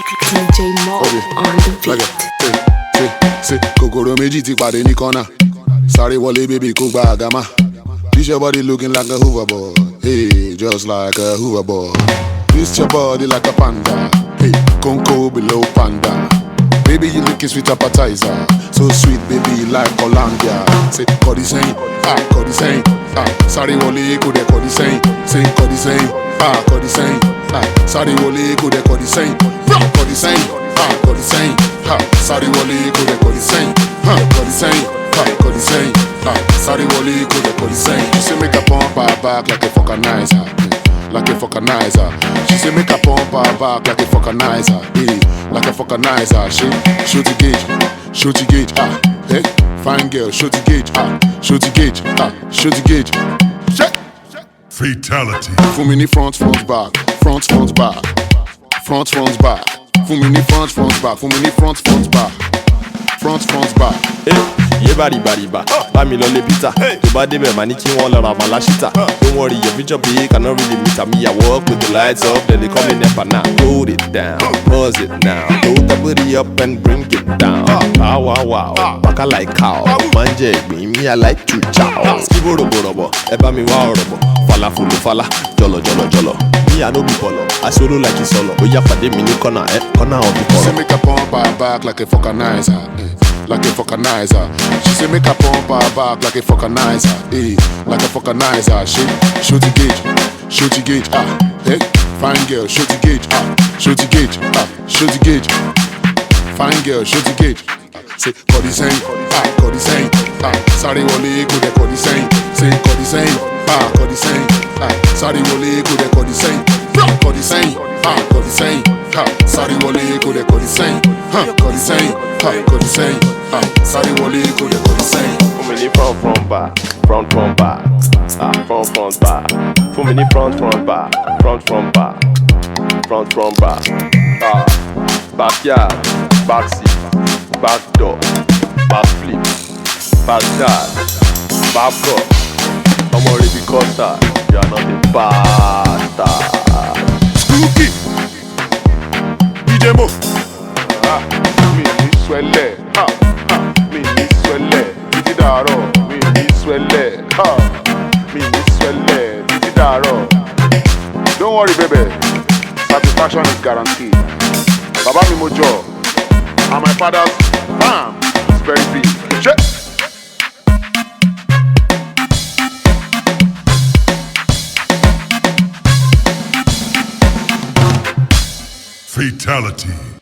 DJ Mo on the beat. Say, Kokoro méjì ti pàdé ní corner. Sorry, wọlé baby kó gba àgámà. This your body looking like a hoverboard. Hey, just like a hoverboard. This your body like a panda. Hey, Conco below panda. Baby, you looking sweet appetizer. So sweet, baby, like Colombia. Say, Cody saying, Cody saying, sorry, wọlé kó dẹ̀ Cody saying, say Cody saying, Cody saying, sorry, wọlé kó dẹ̀ Cody saying, Cody saying, Cody saying, sorry, wọlé kó dẹ̀ Cody saying, Cody saying, Cody saying, sorry, wọlé kó dẹ̀ Cody saying. She say make a pump her back like a vulcanizer, like a vulcanizer. She say make a pump her back like a vulcanizer, like a vulcanizer. She shoot the gauge, hey, fine girl, shoot the gauge, shoot the gauge, shoot the gauge. Fatality. Fún mi ní front back, front back, front back. Fún mi ní front back, fún mi ní front back, front back. Yé bàrìbà, bá mi lọ lé pítà. Tó bá débẹ̀ máa ní kí wọ́n lọ ra màláṣítà. Don't worry, your future pay cannot really meet me. I walk with the lights up, then they call me Nepa now. Hold it down, pause it now. Hold the booty up and bring it down. Wow, baka like cow. Manje ìgbín, me I like to chow. Skibo roborobo, ẹ bá mi wá ọ̀rọ̀ bọ̀. Fala, jọlọ. Me I no be bolo, I solo like it solo. Oya pàdé mi ní corner of the She say corner. make a pump her back like a vulcanizer, like a vulcanizer. She say make a pump her back like a vulcanizer, like a vulcanizer. She shoot the gauge, hey, fine girl, shoot the gauge, shoot the gauge, fine girl, shoot the gauge. Say Cody saying, sorry, wọlé kó dẹ̀ Cody saying, say Cody saying, Cody saying, sorry, wọlé kó dẹ̀ Cody saying, Cody saying, sorry, wọlé kó dẹ̀ Cody saying, Cody saying, sorry, wọlé kó dẹ̀ Cody saying. Fún mi ní front back, front back. Fún mi ní front back. Backyard, backseat, back door, back flip, back guard, back up. Ọmọ rẹ̀ bí kọ́tà, you are not a bastard. Spooky DJ Mo. Mi ní swẹlẹ̀, mi ní swẹlẹ̀ títí dàárọ̀, mi ní swẹlẹ̀, mi ní swẹlẹ̀ títí dàárọ̀. Don't worry baby, satisfaction is guaranteed. Baba mi mo jọ, and my father's farm is very big. Check. Fatality.